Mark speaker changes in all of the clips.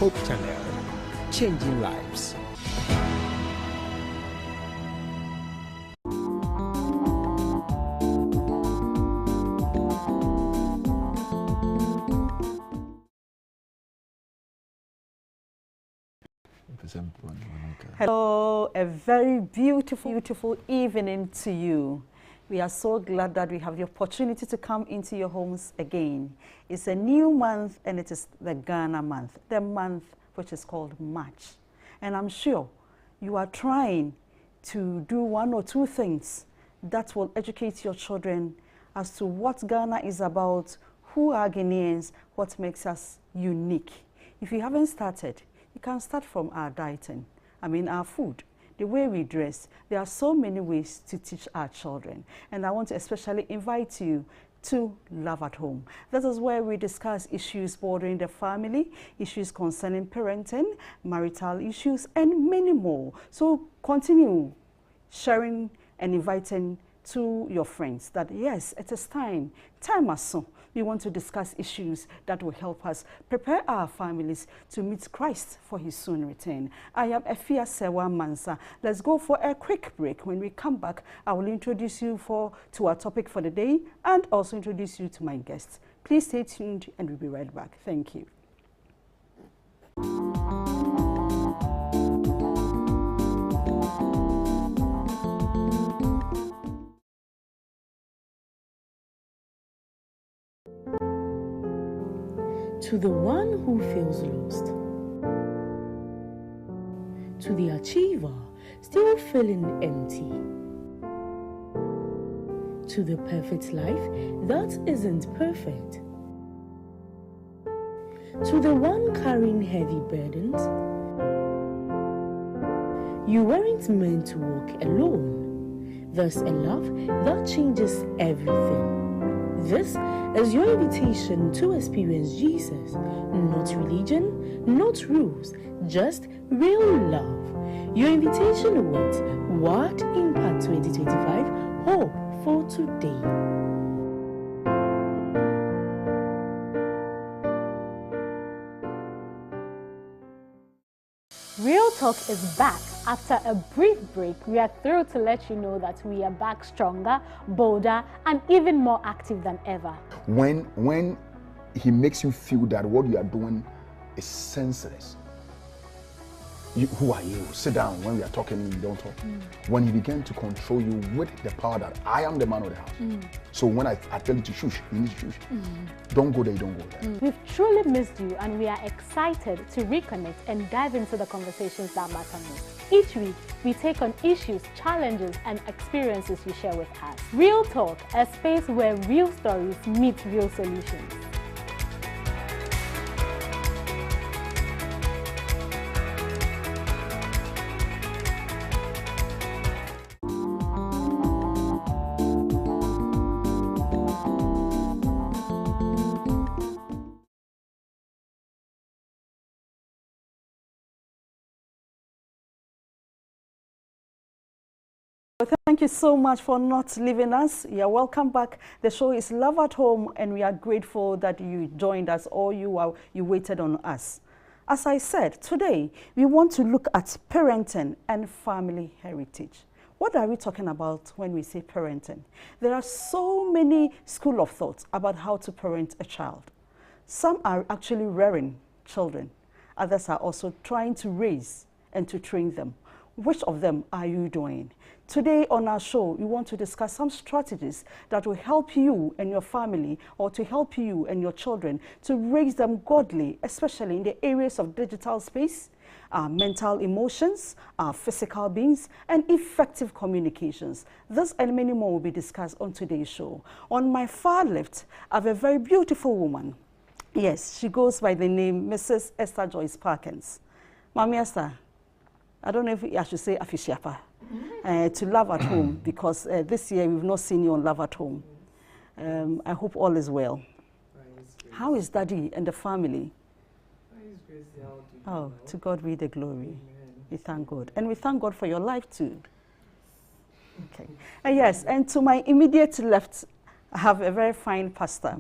Speaker 1: Hope Channel, changing lives.
Speaker 2: Hello, a very beautiful evening to you. We are so glad that we have the opportunity to come into your homes again. It's a new month and it is the Ghana month, the month which is called March. And I'm sure you are trying to do one or two things that will educate your children as to what Ghana is about, who are Ghanaians, what makes us unique. If you haven't started, you can start from our dieting. Our food, the way we dress. There are so many ways to teach our children. And I want to especially invite you to Love at Home. This is where we discuss issues bordering the family, issues concerning parenting, marital issues, and many more. So continue sharing and inviting to your friends that yes, it is time has so. We want to discuss issues that will help us prepare our families to meet Christ for his soon return. I am Efia Sewa Mansa. Let's go for a quick break. When we come back, I will introduce you to our topic for the day and also introduce you to my guests. Please stay tuned and we'll be right back. Thank you.
Speaker 3: To the one who feels lost, to the achiever still feeling empty, to the perfect life that isn't perfect, to the one carrying heavy burdens, you weren't meant to walk alone. There's a love that changes everything. This is your invitation to experience Jesus. Not religion, not rules, just real love. Your invitation awaits. What Impact 2025? Hope for today.
Speaker 4: Real Talk is back. After a brief break, we are thrilled to let you know that we are back stronger, bolder, and even more active than ever.
Speaker 5: When he makes you feel that what you are doing is senseless, who are you? Sit down. When we are talking, you don't talk. When he began to control you with the power that I am the man of the house. So when I tell you to shush, you need to shush. Don't go there, you don't go there.
Speaker 4: We've truly missed you and we are excited to reconnect and dive into the conversations that matter most. Each week, we take on issues, challenges, and experiences you share with us. Real Talk, a space where real stories meet real solutions.
Speaker 2: Thank you so much for not leaving us. You're welcome back. The show is Love at Home, and we are grateful that you joined us or you waited on us. As I said, today we want to look at parenting and family heritage. What are we talking about when we say parenting? There are so many school of thoughts about how to parent a child. Some are actually rearing children. Others are also trying to raise and to train them. Which of them are you doing? Today on our show, we want to discuss some strategies that will help you and your family, or to help you and your children to raise them godly, especially in the areas of digital space, mental emotions, physical beings, and effective communications. This and many more will be discussed on today's show. On my far left, I have a very beautiful woman. Yes, she goes by the name Mrs. Esther Joyce Parkins. Mami Esther, I don't know if I should say Afishiapa. To Love at Home, because this year we've not seen you on Love at Home. I hope all is well. How is Daddy and the family? Oh, to God be the glory. We thank God. And we thank God for your life too. Okay. Yes, and to my immediate left, I have a very fine pastor.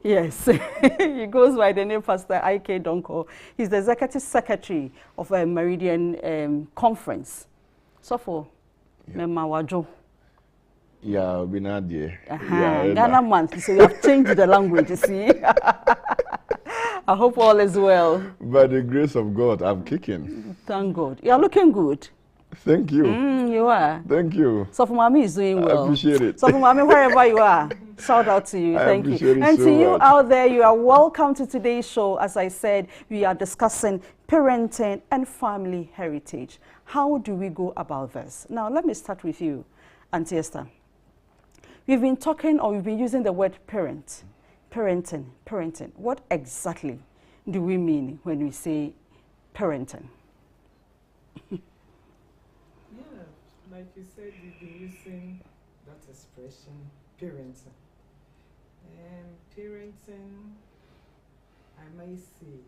Speaker 2: Yes, he goes by the name Pastor I.K. Donko. He's the executive secretary of a Meridian Conference. So for Mema Wajo.
Speaker 5: Yeah, we not there.
Speaker 2: Ghana month, so you have changed the language, you see. I hope all is well.
Speaker 5: By the grace of God, I'm kicking.
Speaker 2: Thank God. You are looking good.
Speaker 5: Thank you.
Speaker 2: You are.
Speaker 5: Thank you.
Speaker 2: So for Mami is doing well.
Speaker 5: I appreciate it.
Speaker 2: So for Mami, wherever you are, shout out to you. Thank you.
Speaker 5: appreciate it
Speaker 2: And
Speaker 5: so
Speaker 2: to you
Speaker 5: much.
Speaker 2: out there, you are welcome to today's show. As I said, we are discussing parenting and family heritage. How do we go about this? Now, let me start with you, Auntie Esther. We've been talking, or we've been using the word parenting. What exactly do we mean when we say parenting?
Speaker 6: Yeah, like you said, we've been using that expression, parenting. And parenting, I may say,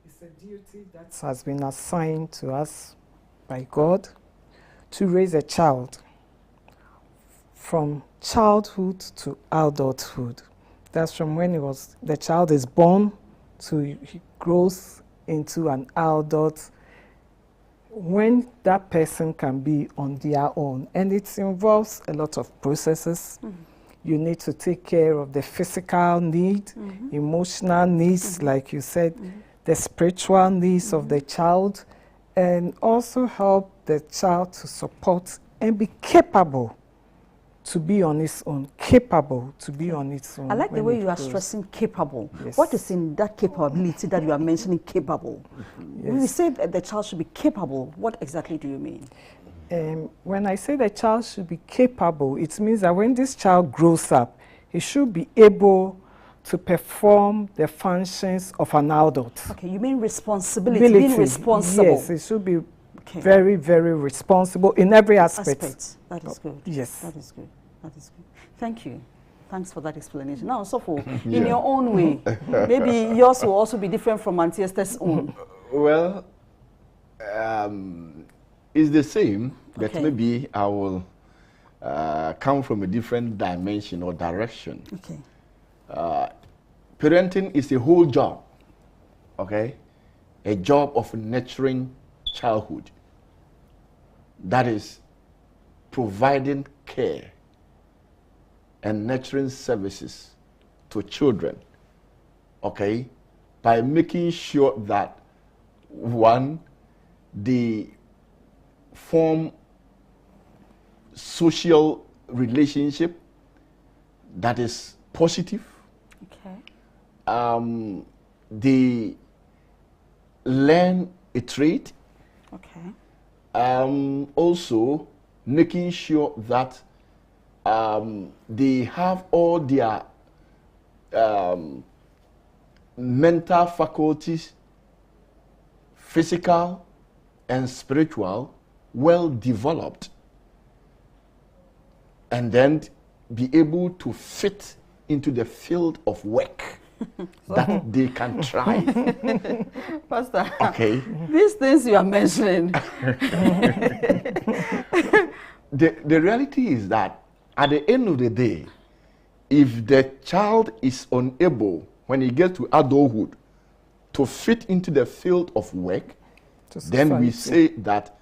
Speaker 6: is a duty that has been assigned to us by God to raise a child from childhood to adulthood. That's from when the child is born to he grows into an adult, when that person can be on their own. And it involves a lot of processes. You need to take care of the physical need, emotional needs, like you said, the spiritual needs of the child, and also help the child to support and be capable to be on its own, capable to be on its own.
Speaker 2: I like the way you are
Speaker 6: grows.
Speaker 2: stressing capable.
Speaker 6: Yes.
Speaker 2: What is in that capability that you are mentioning capable? When we say that the child should be capable, what exactly do you mean?
Speaker 6: When I say the child should be capable, it means that when this child grows up, he should be able to perform the functions of an adult.
Speaker 2: Okay, you mean responsibility, being responsible.
Speaker 6: Yes, it should be very, very responsible in every aspect.
Speaker 2: That is good.
Speaker 6: Yes.
Speaker 2: That is good. That is good. Thank you. Thanks for that explanation. Now, Sofo, in your own way, maybe yours will also be different from Auntie Esther's own.
Speaker 5: Well, it's the same, but
Speaker 2: Okay.
Speaker 5: maybe I will come from a different dimension or direction.
Speaker 2: Okay.
Speaker 5: Parenting is a whole job, okay? A job of nurturing childhood. That is providing care and nurturing services to children, okay? By making sure that, one, they form social relationship that is positive.
Speaker 2: Okay.
Speaker 5: They learn a trade.
Speaker 2: Okay.
Speaker 5: Also making sure that they have all their mental faculties, physical and spiritual, well developed, and then be able to fit into the field of work that they can thrive.
Speaker 2: Pastor,
Speaker 5: Okay.
Speaker 2: these things you are mentioning,
Speaker 5: The reality is that at the end of the day, if the child is unable, when he gets to adulthood, to fit into the field of work, then we say that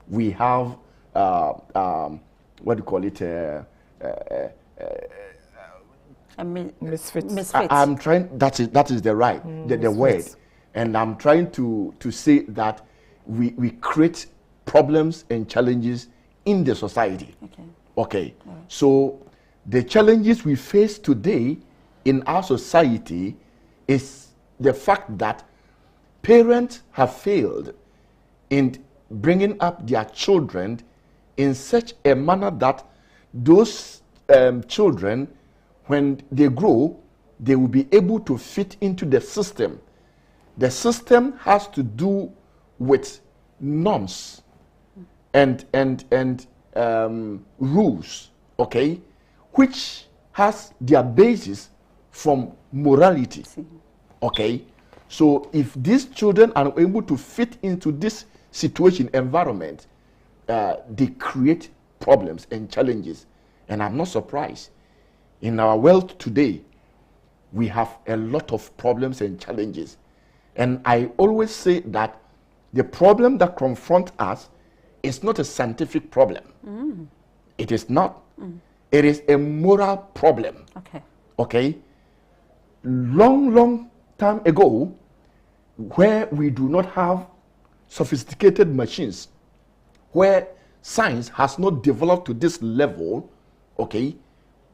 Speaker 5: we have what do you call it?
Speaker 6: Misfits.
Speaker 5: I'm trying. That is the right the word, and I'm trying to say that we create problems and challenges in the society.
Speaker 2: Okay.
Speaker 5: Okay. So the challenges we face today in our society is the fact that parents have failed in bringing up their children in such a manner that those children, when they grow, they will be able to fit into the system. The system has to do with norms and rules, okay, which has their basis from morality, okay. So if these children are able to fit into this situation, environment, they create problems and challenges. And I'm not surprised. In our world today, we have a lot of problems and challenges. And I always say that the problem that confronts us is not a scientific problem. It is not. It is a moral problem.
Speaker 2: Okay.
Speaker 5: Okay? Long time ago, where we do not have sophisticated machines, where science has not developed to this level, okay,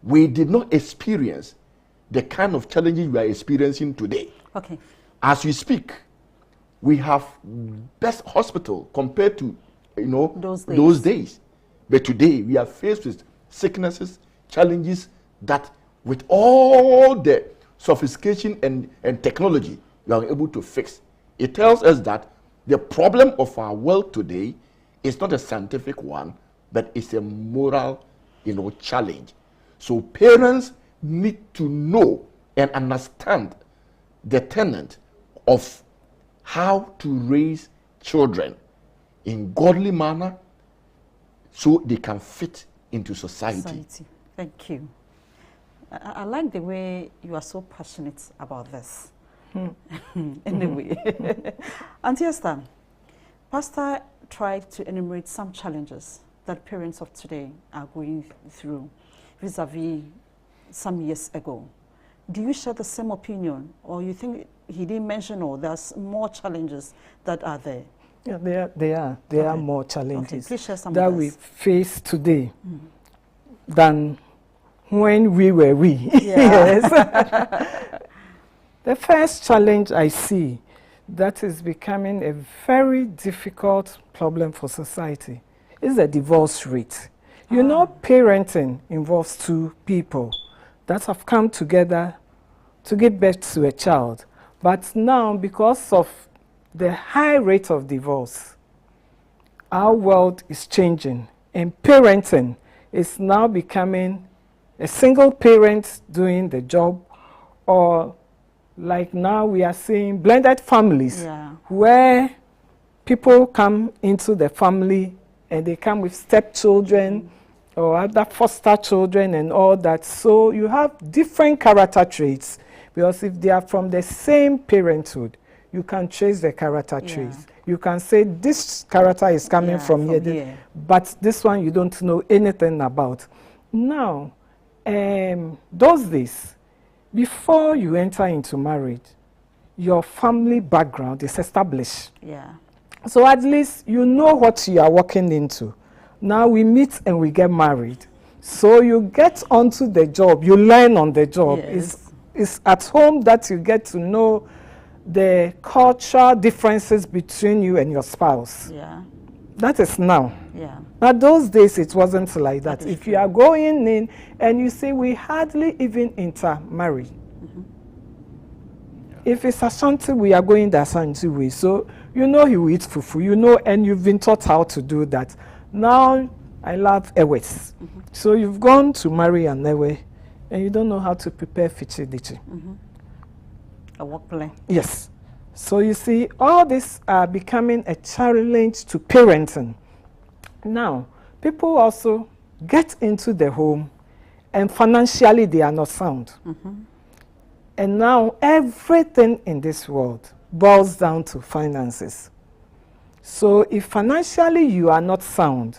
Speaker 5: we did not experience the kind of challenges we are experiencing today.
Speaker 2: Okay.
Speaker 5: As we speak, we have best hospital compared to, those days. But today we are faced with sicknesses, challenges that with all the sophistication and technology we are able to fix. It tells us that the problem of our world today is not a scientific one, but it's a moral, challenge. So parents need to know and understand the tenet of how to raise children in godly manner so they can fit into society.
Speaker 2: Thank you. I like the way you are so passionate about this. Anyway, Auntie Esther, Pastor tried to enumerate some challenges that parents of today are going through vis-a-vis some years ago. Do you share the same opinion, or you think he didn't mention all? There's more challenges that are there.
Speaker 7: Yeah, there are more challenges
Speaker 2: Please share some
Speaker 7: that
Speaker 2: with
Speaker 7: we
Speaker 2: us.
Speaker 7: face today than when we were we.
Speaker 2: Yeah.
Speaker 7: Yes. The first challenge I see that is becoming a very difficult problem for society is the divorce rate. You know, parenting involves two people that have come together to give birth to a child. But now, because of the high rate of divorce, our world is changing, and parenting is now becoming a single parent doing the job, or like now we are seeing blended families where people come into the family and they come with stepchildren or other foster children and all that. So you have different character traits, because if they are from the same parenthood, you can trace the character traits. You can say this character is coming from here, but this one you don't know anything about. Now, those days, before you enter into marriage, your family background is established.
Speaker 2: Yeah.
Speaker 7: So at least you know what you are walking into. Now we meet and we get married. So you get onto the job, you learn on the job.
Speaker 2: Yes.
Speaker 7: It's at home that you get to know the cultural differences between you and your spouse.
Speaker 2: Yeah.
Speaker 7: That is now.
Speaker 2: Yeah.
Speaker 7: But those days it wasn't like that. If
Speaker 2: true.
Speaker 7: you are going in and you say we hardly even intermarry. If it's Ashanti, we are going the Ashanti way. So you know he will eat fufu, you know, and you've been taught how to do that. Now I love Ewes. So you've gone to marry an Ewe and you don't know how to prepare fichidichi.
Speaker 2: A work plan.
Speaker 7: Yes. So you see, all these are becoming a challenge to parenting. Now, people also get into the home and financially they are not sound. And now everything in this world boils down to finances. So if financially you are not sound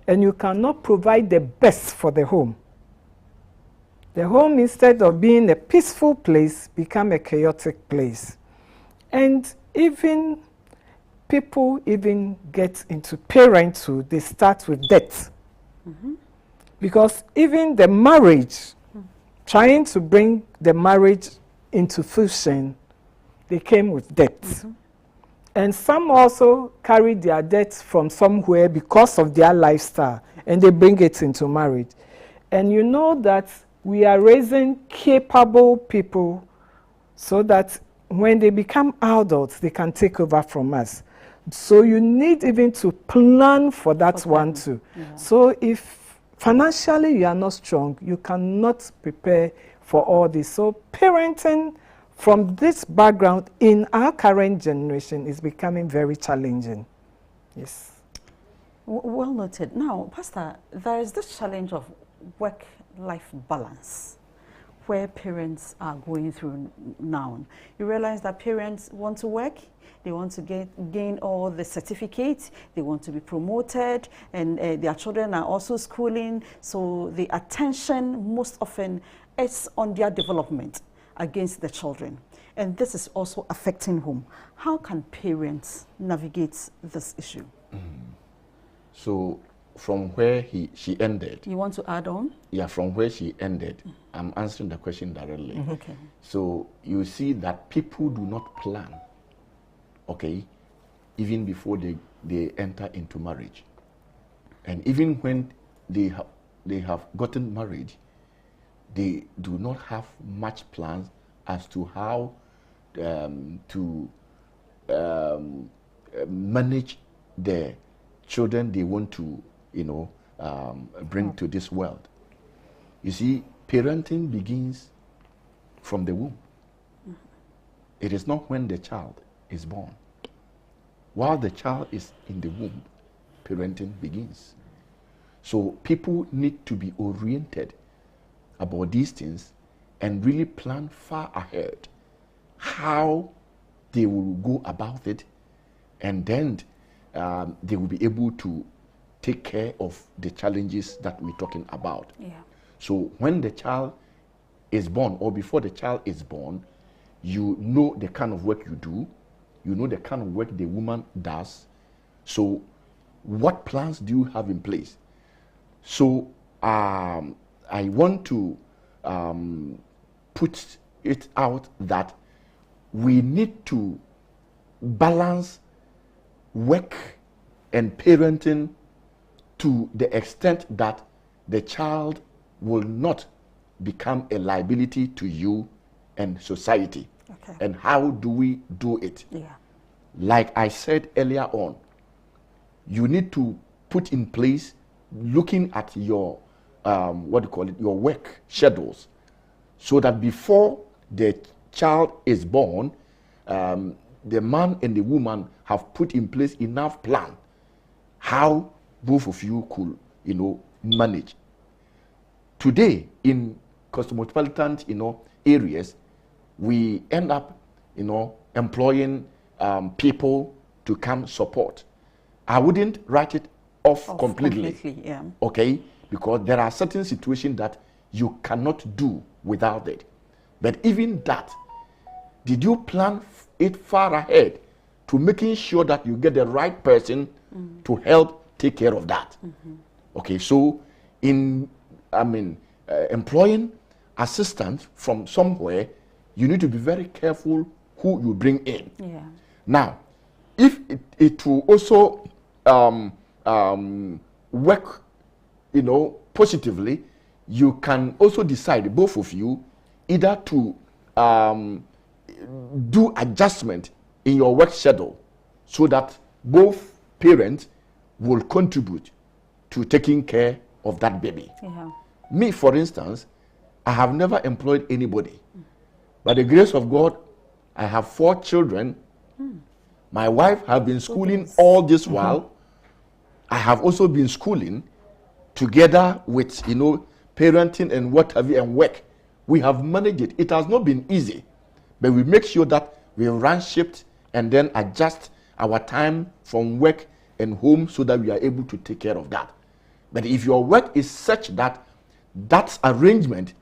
Speaker 7: and you cannot provide the best for the home, instead of being a peaceful place, become a chaotic place. And even people even get into parenthood, they start with debt. Because even the marriage, trying to bring the marriage into fruition, they came with debt. And some also carry their debt from somewhere because of their lifestyle, and they bring it into marriage. And you know that we are raising capable people so that when they become adults, they can take over from us. So you need even to plan for that one too. So if financially you are not strong, you cannot prepare for all this. So parenting from this background in our current generation is becoming very challenging. Yes.
Speaker 2: Well noted. Now, Pastor, there is this challenge of work-life balance, where parents are going through now. You realize that parents want to work, they want to gain all the certificates, they want to be promoted, and their children are also schooling, so the attention most often is on their development against the children. And this is also affecting home. How can parents navigate this issue?
Speaker 8: So from where she ended.
Speaker 2: You want to add on?
Speaker 8: Yeah, from where she ended, I'm answering the question directly.
Speaker 2: Okay.
Speaker 8: So you see that people do not plan, okay, even before they enter into marriage. And even when they have gotten married, they do not have much plans as to how to manage the children they want to, bring to this world. You see, parenting begins from the womb. It is not when the child is born. While the child is in the womb, parenting begins. So people need to be oriented about these things and really plan far ahead how they will go about it, and then they will be able to take care of the challenges that we're talking about.
Speaker 2: Yeah.
Speaker 8: So when the child is born, or before the child is born, you know the kind of work you do, you know the kind of work the woman does. So what plans do you have in place? So I want to put it out that we need to balance work and parenting to the extent that the child will not become a liability to you and society.
Speaker 2: Okay.
Speaker 8: And how do we do it?
Speaker 2: Yeah.
Speaker 8: Like I said earlier on, you need to put in place, looking at your your work schedules, so that before the child is born, the man and the woman have put in place enough plan how both of you could, manage. Today in cosmopolitan, areas, we end up, employing people to come support. I wouldn't write it off completely.
Speaker 2: Yeah.
Speaker 8: Okay, because there are certain situations that you cannot do without it. But even that, did you plan it far ahead to making sure that you get the right person to help take care of that? Okay, so in employing assistance from somewhere, you need to be very careful who you bring in.
Speaker 2: Yeah.
Speaker 8: Now, if it will also work, positively, you can also decide, both of you, either to do adjustment in your work schedule so that both parents will contribute to taking care of that baby.
Speaker 2: Yeah.
Speaker 8: Me, for instance, I have never employed anybody. By the grace of God, I have 4 children. My wife has been schooling all this while. I have also been schooling together with, parenting and what have you, and work. We have managed it. It has not been easy, but we make sure that we run shift and then adjust our time from work and home so that we are able to take care of that. But if your work is such that that arrangement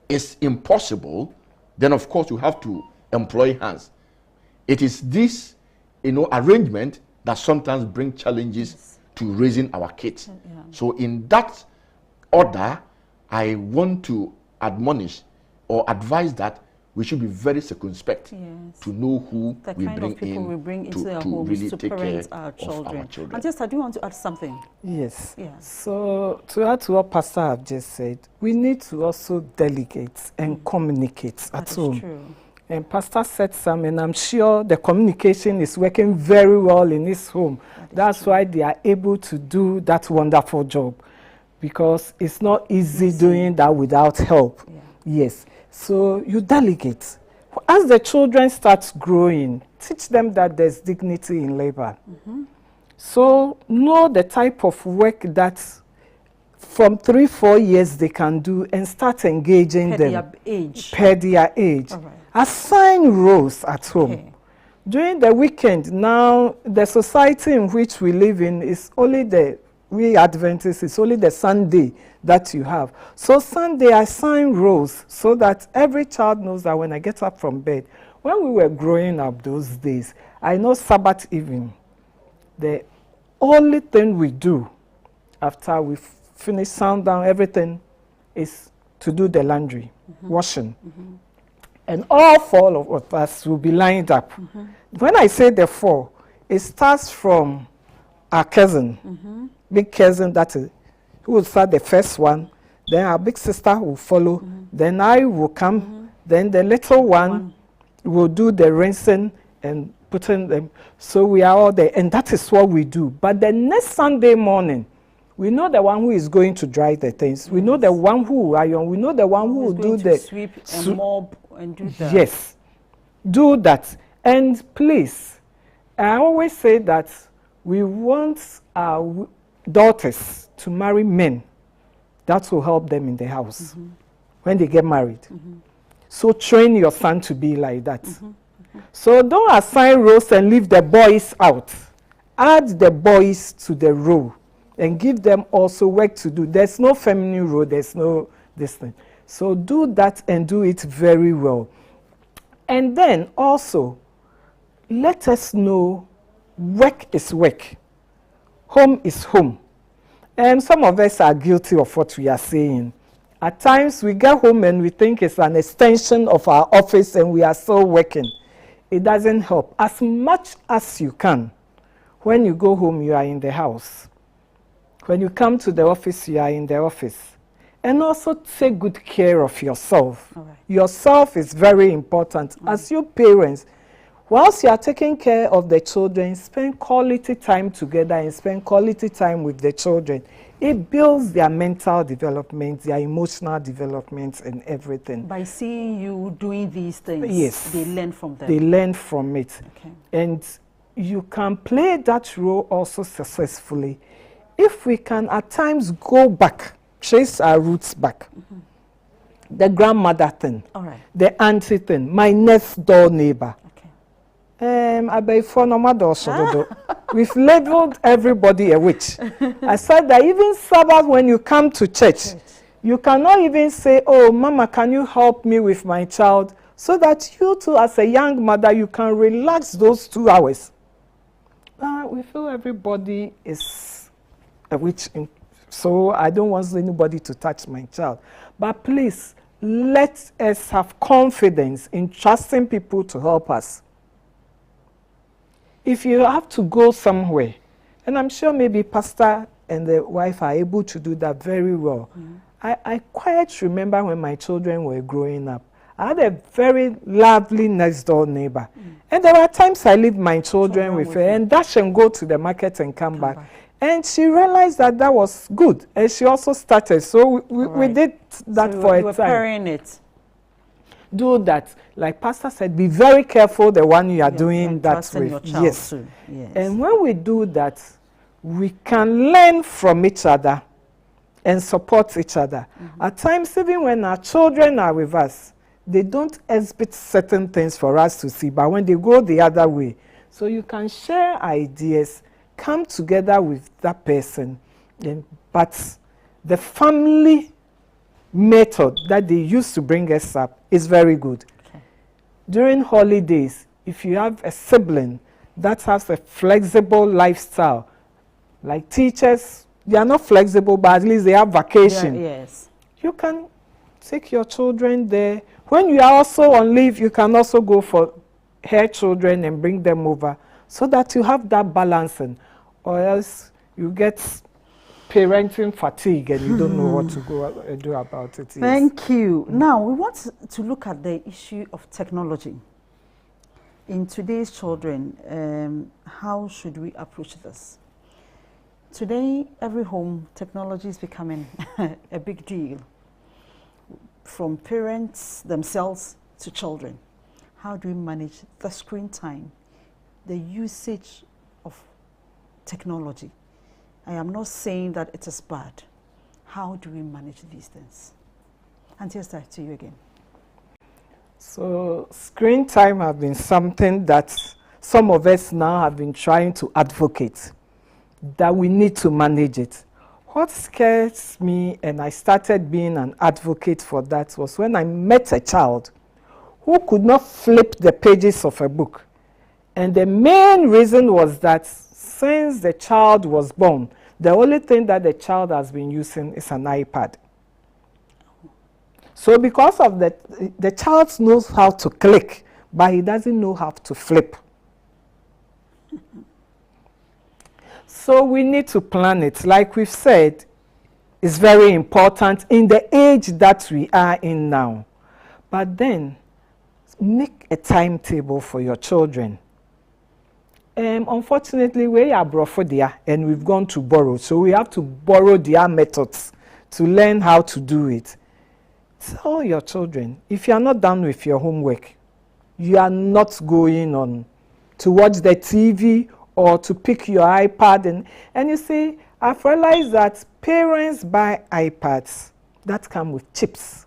Speaker 8: is impossible, then of course you have to employ hands. It is this, arrangement that sometimes bring challenges to raising our kids.
Speaker 2: Yeah.
Speaker 8: So in that order, I want to admonish or advise that we should be very circumspect to know who
Speaker 2: The
Speaker 8: we
Speaker 2: kind
Speaker 8: bring
Speaker 2: of people
Speaker 8: in
Speaker 2: we bring into
Speaker 8: to
Speaker 2: our homes
Speaker 8: really
Speaker 2: to
Speaker 8: take care
Speaker 2: parent our
Speaker 8: of
Speaker 2: children.
Speaker 8: our children.
Speaker 2: And just, I do want to add something.
Speaker 7: Yes.
Speaker 2: Yeah.
Speaker 7: So to add to what Pastor have just said, we need to also delegate and communicate
Speaker 2: That
Speaker 7: at
Speaker 2: is
Speaker 7: home.
Speaker 2: true.
Speaker 7: And Pastor said some, and I'm sure the communication is working very well in his home. That's why they are able to do that wonderful job, because it's not easy doing that without help.
Speaker 2: Yeah.
Speaker 7: Yes. So you delegate. As the children start growing, teach them that there's dignity in labor. So know the type of work that from 3-4 years they can do and start engaging
Speaker 2: Per
Speaker 7: them
Speaker 2: their age.
Speaker 7: per their age.
Speaker 2: All right.
Speaker 7: Assign roles at home.
Speaker 2: Okay.
Speaker 7: During the weekend, now the society in which we live in is only we Adventists, it's only the Sunday that you have. So Sunday, assign roles so that every child knows that when I get up from bed, when we were growing up those days, I know Sabbath evening, the only thing we do after we finish sundown, everything is to do the laundry, washing. And all 4 of us will be lined up. When I say the 4, it starts from our cousin, big cousin, that is, who will start the first one, then our big sister will follow, then I will come, then the little one will do the rinsing and putting them. So we are all there, and that is what we do. But the next Sunday morning, we know the one who is going to dry the things. We know the one who will iron. We know the one who will do the
Speaker 2: sweep and mop and do that.
Speaker 7: Yes, do that. And please, I always say that we want our daughters to marry men that will help them in the house when they get married. So train your son to be like that. So don't assign roles and leave the boys out. Add the boys to the role and give them also work to do. There's no feminine role, there's no this thing. So do that and do it very well. And then also, let us know work is work. Home is home. And some of us are guilty of what we are saying. At times we get home and we think it's an extension of our office and we are still working. It doesn't help. As much as you can, when you go home, you are in the house. When you come to the office, you are in the office. And also take good care of yourself.
Speaker 2: All right.
Speaker 7: Yourself is very important. As your parents, whilst you are taking care of the children, spend quality time together and spend quality time with the children. It builds their mental development, their emotional development and everything.
Speaker 2: By seeing you doing these things,
Speaker 7: Yes.
Speaker 2: they learn from them.
Speaker 7: They learn from it.
Speaker 2: Okay.
Speaker 7: And you can play that role also successfully if we can at times go back, trace our roots back. The grandmother thing,
Speaker 2: All right.
Speaker 7: the auntie thing, my next door neighbor. We've labeled everybody a witch. I said that even Sabbath, when you come to church, you cannot even say, oh, Mama, can you help me with my child? So that you too, as a young mother, you can relax those 2 hours. We feel everybody is a witch, so I don't want anybody to touch my child. But please, let us have confidence in trusting people to help us. If you have to go somewhere, and I'm sure maybe pastor and the wife are able to do that very well. I quite remember when my children were growing up, I had a very lovely next door neighbor. And there were times I leave my children with her and dash and go to the market and come back. And she realized that that was good. And she also started. So we did that for a time.
Speaker 2: Pairing it.
Speaker 7: Do that. Like Pastor said, be very careful the one you are doing that with. Yes.
Speaker 2: Too. Yes.
Speaker 7: And when we do that, we can learn from each other and support each other. At times, even when our children are with us, they don't exhibit certain things for us to see, but when they go the other way, so you can share ideas, come together with that person, but the family method that they use to bring us up is very good. During holidays, if you have a sibling that has a flexible lifestyle, like teachers, they are not flexible, but at least they have vacation.
Speaker 2: Yes.
Speaker 7: You can take your children there. When you are also on leave, you can also go for her children and bring them over so that you have that balancing, or else you get parenting fatigue and you don't know what to go do about it.
Speaker 2: Thank you. Now, we want to look at the issue of technology. In today's children, how should we approach this? Today, every home, technology is becoming a big deal, from parents themselves to children. How do we manage the screen time, the usage of technology? I am not saying that it is bad. How do we manage these things? Auntie Esther, to you again.
Speaker 7: So screen time has been something that some of us now have been trying to advocate, that we need to manage it. What scares me, and I started being an advocate for that, was when I met a child who could not flip the pages of a book. And the main reason was that since the child was born, the only thing that the child has been using is an iPad. So because of that, the child knows how to click, but he doesn't know how to flip. So we need to plan it. Like we've said, it's very important in the age that we are in now. But then, make a timetable for your children. Unfortunately, we are brofodia and we've gone to borrow. So we have to borrow their methods to learn how to do it. Tell your children, if you are not done with your homework, you are not going on to watch the TV or to pick your iPad. And you see, I've realized that parents buy iPads that come with chips.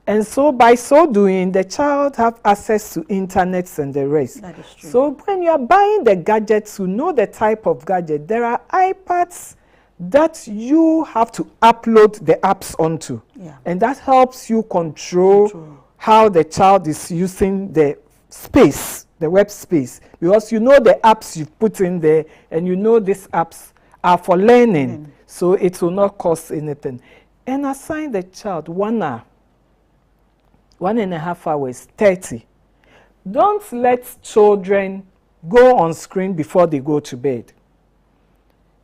Speaker 7: And so by so doing, the child have access to internet and the rest.
Speaker 2: That is true.
Speaker 7: So when you are buying the gadgets, to know the type of gadget, there are iPads that you have to upload the apps onto.
Speaker 2: Yeah.
Speaker 7: And that helps you control how the child is using the space, the web space. Because you know the apps you've put in there, and you know these apps are for learning. So it will not cost anything. And assign the child 1 hour, 1.5 hours, 30. Don't let children go on screen before they go to bed,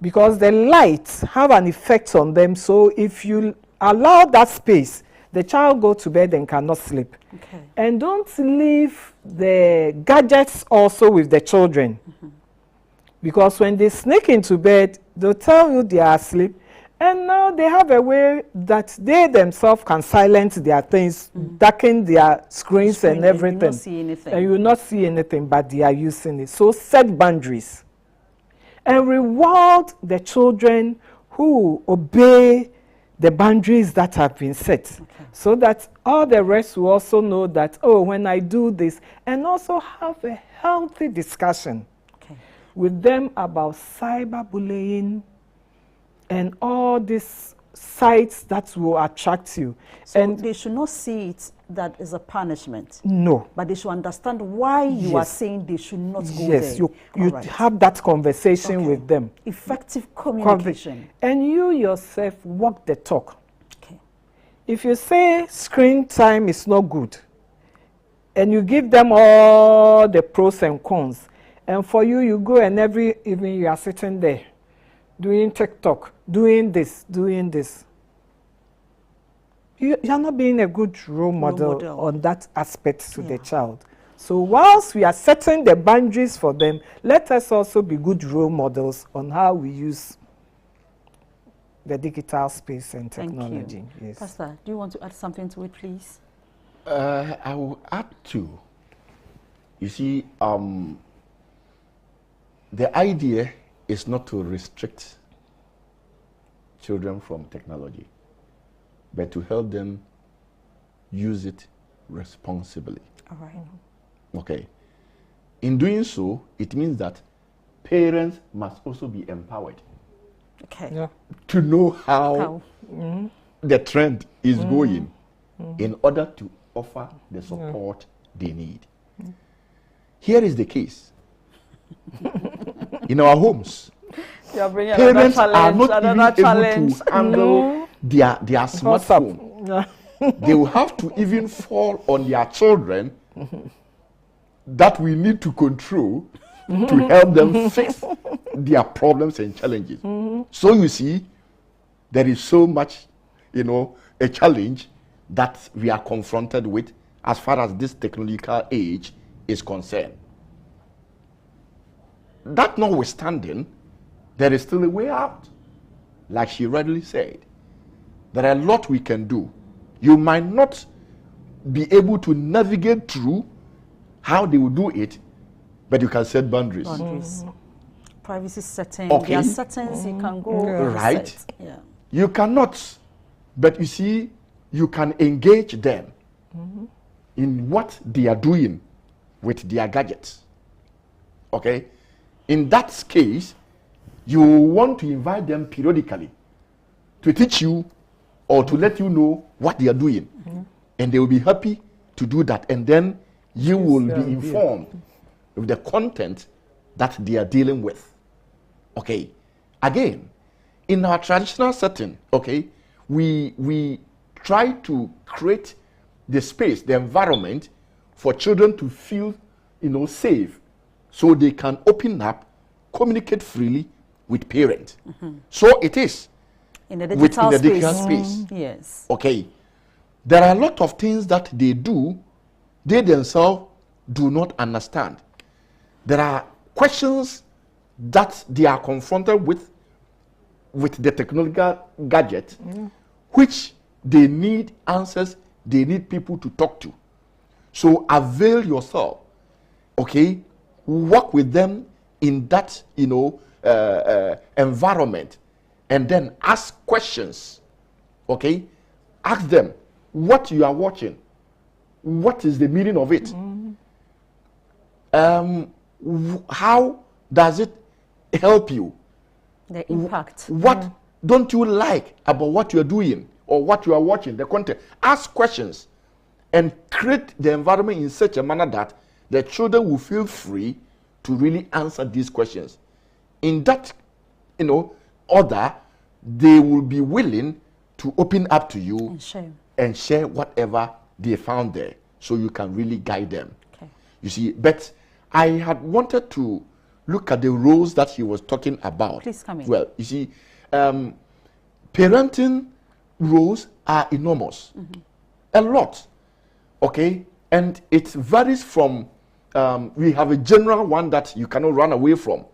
Speaker 7: because the lights have an effect on them. So if you allow that space, the child go to bed and cannot sleep.
Speaker 2: Okay.
Speaker 7: And don't leave the gadgets also with the children, because when they sneak into bed, they'll tell you they are asleep. And now they have a way that they themselves can silence their things, darken their screens and everything.
Speaker 2: And you will not see anything.
Speaker 7: And you will not see anything, but they are using it. So set boundaries. And reward the children who obey the boundaries that have been set. So that all the rest will also know that, oh, when I do this, and also have a healthy discussion with them about cyberbullying and all these sites that will attract you.
Speaker 2: So
Speaker 7: and
Speaker 2: they should not see it that is a punishment.
Speaker 7: No.
Speaker 2: But they should understand why you are saying they should not go there.
Speaker 7: Yes, you have that conversation with them.
Speaker 2: Effective communication.
Speaker 7: And you yourself walk the talk. Okay. If you say screen time is not good, and you give them all the pros and cons, and for you, you go and every evening you are sitting there, doing TikTok, doing this. You are not being a good role model on that aspect to the child. So whilst we are setting the boundaries for them, let us also be good role models on how we use the digital space and technology.
Speaker 2: Thank you.
Speaker 7: Yes.
Speaker 2: Pastor, do you want to add something to it, please?
Speaker 8: I will add to. You see, the idea is not to restrict children from technology, but to help them use it responsibly.
Speaker 2: All right.
Speaker 8: Okay. In doing so, it means that parents must also be empowered to know how the trend is going in order to offer the support they need. Here is the case. In our homes, parents are not even able to handle their smartphone. They will have to even fall on their children that we need to control to help them fix their problems and challenges. So you see, there is so much, a challenge that we are confronted with as far as this technological age is concerned. That notwithstanding, there is still a way out. Like she readily said, there are a lot we can do. You might not be able to navigate through how they will do it, but you can set boundaries.
Speaker 2: Privacy settings. There are settings you can go
Speaker 8: right.
Speaker 2: set.
Speaker 8: You cannot, but you see, you can engage them in what they are doing with their gadgets. Okay? In that case, you want to invite them periodically to teach you or to let you know what they are doing. And they will be happy to do that. And then you will be informed of the content that they are dealing with. Okay? Again, in our traditional setting, okay, we try to create the space, the environment for children to feel, safe, so they can open up, communicate freely with parents. So it is
Speaker 2: In the digital space.
Speaker 8: digital space.
Speaker 2: Yes.
Speaker 8: Okay. There are a lot of things that they do, they themselves do not understand. There are questions that they are confronted with the technological gadget, which they need answers, they need people to talk to. So avail yourself, okay? Work with them in that, environment, and then ask questions, okay? Ask them what you are watching, what is the meaning of it, how does it help you?
Speaker 2: The impact.
Speaker 8: What don't you like about what you are doing or what you are watching, the content? Ask questions and create the environment in such a manner that the children will feel free to really answer these questions. In that, order, they will be willing to open up to you and share whatever they found there, so you can really guide them.
Speaker 2: Okay.
Speaker 8: You see, but I had wanted to look at the roles that he was talking about.
Speaker 2: Please come in.
Speaker 8: Well, you see, parenting roles are enormous. A lot. Okay? And it varies from, we have a general one that you cannot run away from.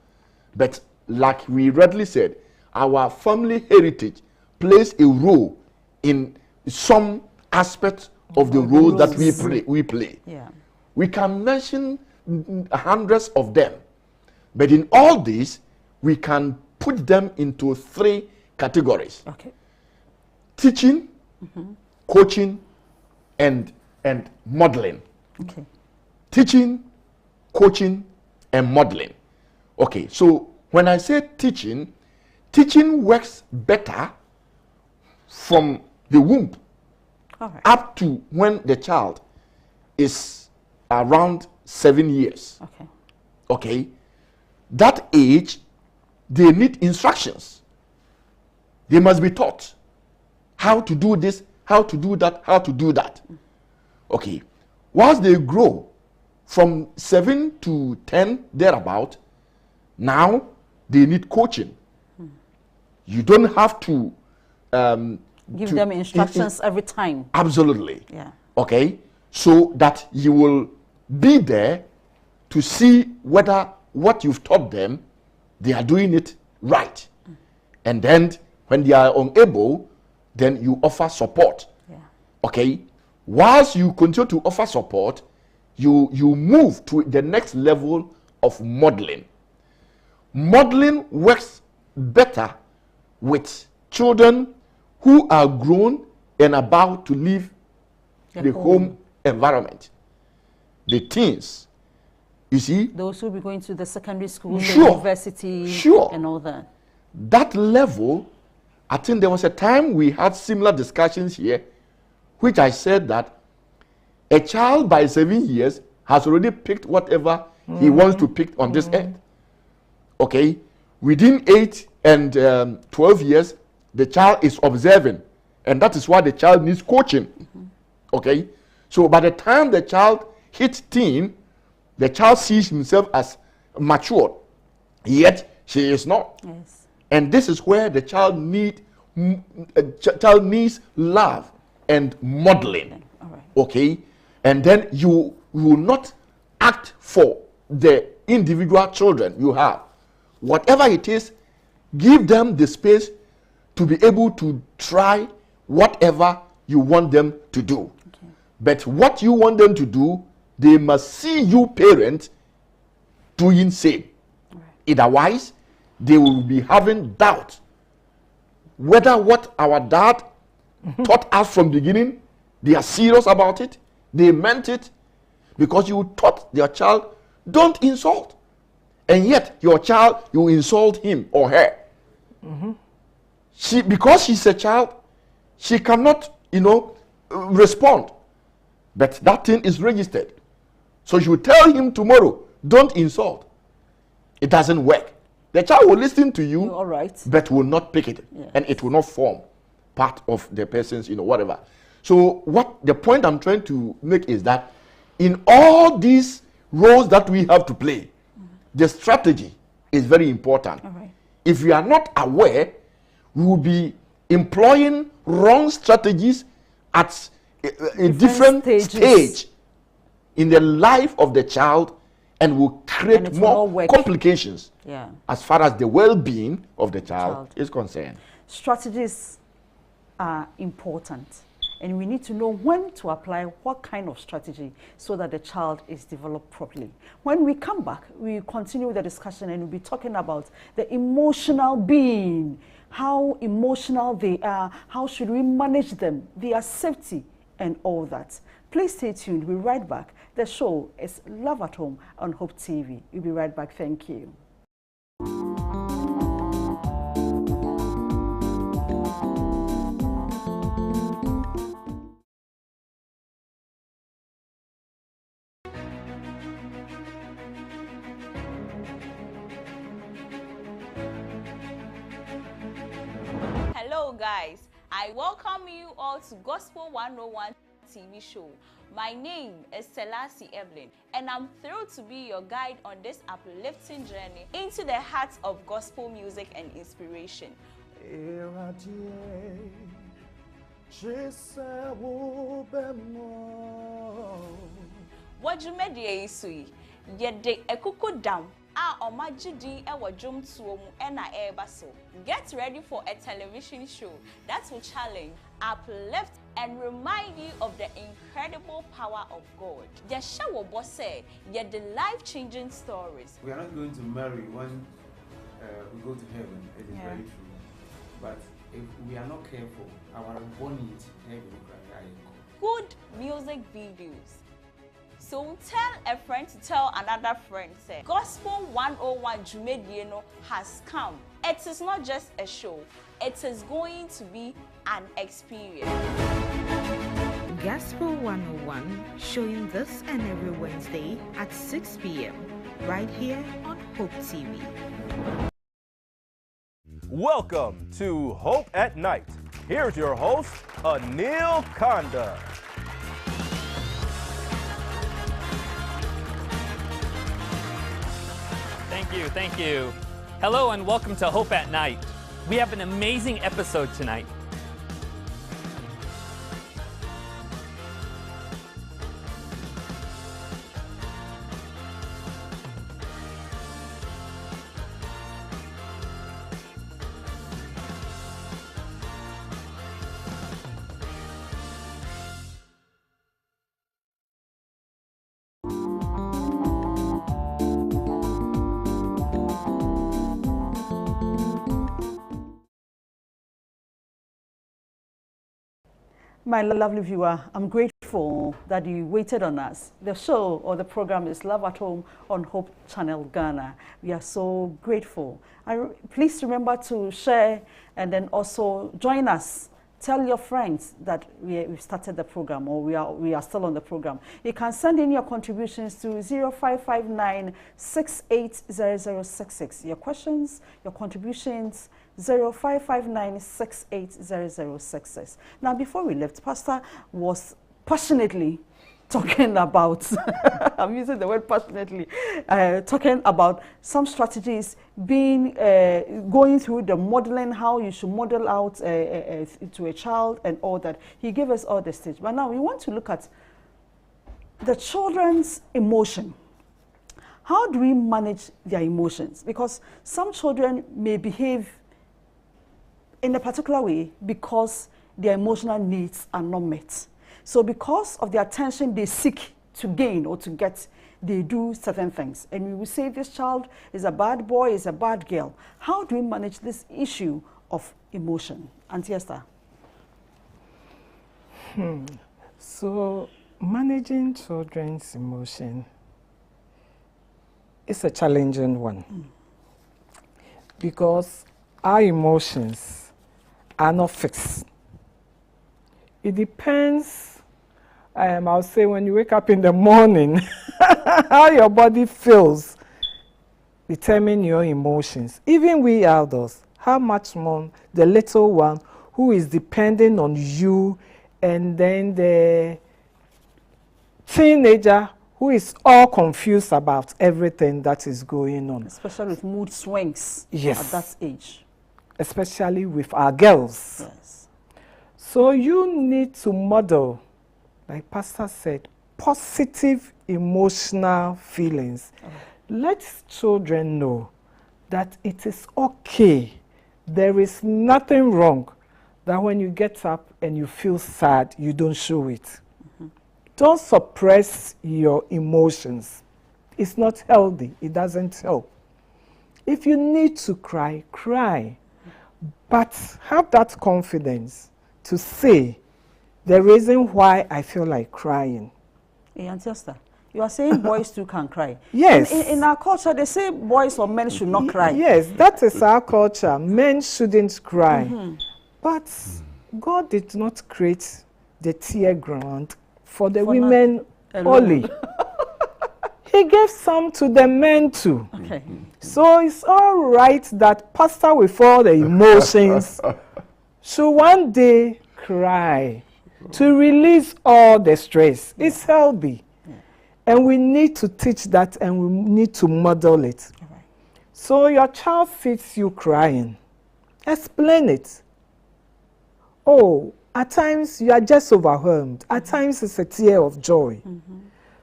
Speaker 8: But like we readily said, our family heritage plays a role in some aspect of the role that we play.
Speaker 2: Yeah.
Speaker 8: We can mention hundreds of them. But in all these, we can put them into 3 categories.
Speaker 2: Okay.
Speaker 8: Teaching, coaching, and modeling.
Speaker 2: Okay.
Speaker 8: Teaching, coaching, and modeling. Okay, so when I say teaching, teaching works better from the womb up to when the child is around 7 years.
Speaker 2: Okay.
Speaker 8: Okay? That age, they need instructions. They must be taught how to do this, how to do that, how to do that. Okay. Once they grow from 7 to 10, thereabout, now they need coaching. You don't have to
Speaker 2: give them instructions every time.
Speaker 8: Absolutely.
Speaker 2: Yeah.
Speaker 8: Okay? So that you will be there to see whether what you've taught them, they are doing it right. And then when they are unable, then you offer support.
Speaker 2: Yeah.
Speaker 8: Okay? Whilst you continue to offer support, you move to the next level of modeling. Modeling works better with children who are grown and about to leave the home environment. The teens, you see?
Speaker 2: Those who will be going to the secondary school, the
Speaker 8: Sure.
Speaker 2: university,
Speaker 8: Sure.
Speaker 2: and all that.
Speaker 8: That level, I think there was a time we had similar discussions here, which I said that a child by 7 years has already picked whatever he wants to pick on this earth. Okay? Within 8 and 12 years, the child is observing, and that is why the child needs coaching. Okay? So by the time the child hits teen, the child sees himself as mature, yet she is not.
Speaker 2: Yes.
Speaker 8: And this is where the child needs love and modeling.
Speaker 2: All right.
Speaker 8: Okay? And then you will not act for the individual children you have. Whatever it is, give them the space to be able to try whatever you want them to do.
Speaker 2: Okay.
Speaker 8: But what you want them to do, they must see you parents doing same.
Speaker 2: All right.
Speaker 8: Otherwise, they will be having doubt whether what our dad taught us from the beginning, they are serious about it, they meant it, because you taught your child, don't insult. And yet your child, you insult him or her. Because she's a child, she cannot, respond. But that thing is registered. So you tell him tomorrow, don't insult. It doesn't work. The child will listen to you,
Speaker 2: all right,
Speaker 8: but will not pick it.
Speaker 2: Yes.
Speaker 8: And it will not form part of the person's, whatever. So what the point I'm trying to make is that in all these roles that we have to play, the strategy is very important.
Speaker 2: All right.
Speaker 8: If we are not aware, we will be employing wrong strategies at a different stage in the life of the child, and will create more complications as far as the well-being of the child is concerned.
Speaker 2: Strategies are important, and we need to know when to apply what kind of strategy so that the child is developed properly. When we come back, we continue the discussion, and we'll be talking about the emotional being, how emotional they are, how should we manage them, their safety, and all that. Please stay tuned. We'll be right back. The show is Love at Home on Hope TV. We'll be right back. Thank you.
Speaker 9: Hello guys, I welcome you all to Gospel 101 TV show. My name is Selassie Evelyn, and I'm thrilled to be your guide on this uplifting journey into the heart of gospel music and inspiration. What you made ye sui, yet de ekuko down. Omajidi ewa jom tuomu ena ebaso. Get ready for a television show that will challenge, uplift, and remind you of the incredible power of God. The show will boss yet the life-changing stories.
Speaker 10: We are not going to marry when we go to heaven. It is very true. But if we are not careful, our body is heaven.
Speaker 9: Good music videos. So tell a friend to tell another friend, say, Gospel 101 Jumedieno has come. It is not just a show, it is going to be an experience.
Speaker 11: Gospel 101, showing this and every Wednesday at 6 p.m. right here on Hope TV.
Speaker 12: Welcome to Hope at Night. Here's your host, Anil Kanda.
Speaker 13: Thank you. Hello and welcome to Hope at Night. We have an amazing episode tonight.
Speaker 2: My lovely viewer, I'm grateful that you waited on us. The show or the program is Love at Home on Hope Channel Ghana. We are so grateful. Please remember to share and then also join us. Tell your friends that we've started the program, or we are still on the program. You can send in your contributions to 0559 680066. Your questions, your contributions, 0559 680066. Now, before we left, Pastor was passionately talking about, I'm using the word passionately, talking about some strategies being, going through the modeling, how you should model out to a child and all that. He gave us all the stage. But now we want to look at the children's emotion. How do we manage their emotions? Because some children may behave in a particular way because their emotional needs are not met. So because of the attention they seek to gain or to get, they do certain things. And we will say this child is a bad boy, is a bad girl. How do we manage this issue of emotion? Auntie Esther.
Speaker 7: So, managing children's emotion is a challenging one because our emotions are not fixed. It depends, I'll say, when you wake up in the morning, how your body feels determine your emotions. Even we adults, how much more the little one who is depending on you, and then the teenager who is all confused about everything that is going on.
Speaker 2: Especially with mood swings at that age.
Speaker 7: Especially with our girls.
Speaker 2: Yes.
Speaker 7: So you need to model, like Pastor said, positive emotional feelings. Let children know that it is okay. There is nothing wrong that when you get up and you feel sad, you don't show it. Don't suppress your emotions. It's not healthy. It doesn't help. If you need to cry, cry. But have that confidence to say the reason why I feel like crying.
Speaker 2: Hey, Auntie Esther, you are saying boys too can cry.
Speaker 7: Yes.
Speaker 2: In our culture, they say boys or men should not cry.
Speaker 7: Yes, that is our culture. Men shouldn't cry. But God did not create the tear ground for the women only. He gave some to the men too.
Speaker 2: Okay.
Speaker 7: So it's all right that pastor with all the emotions should one day cry to release all the stress. It's healthy. And we need to teach that, and we need to model it. So your child sees you crying. Explain it. Oh, at times you are just overwhelmed. At times it's a tear of joy.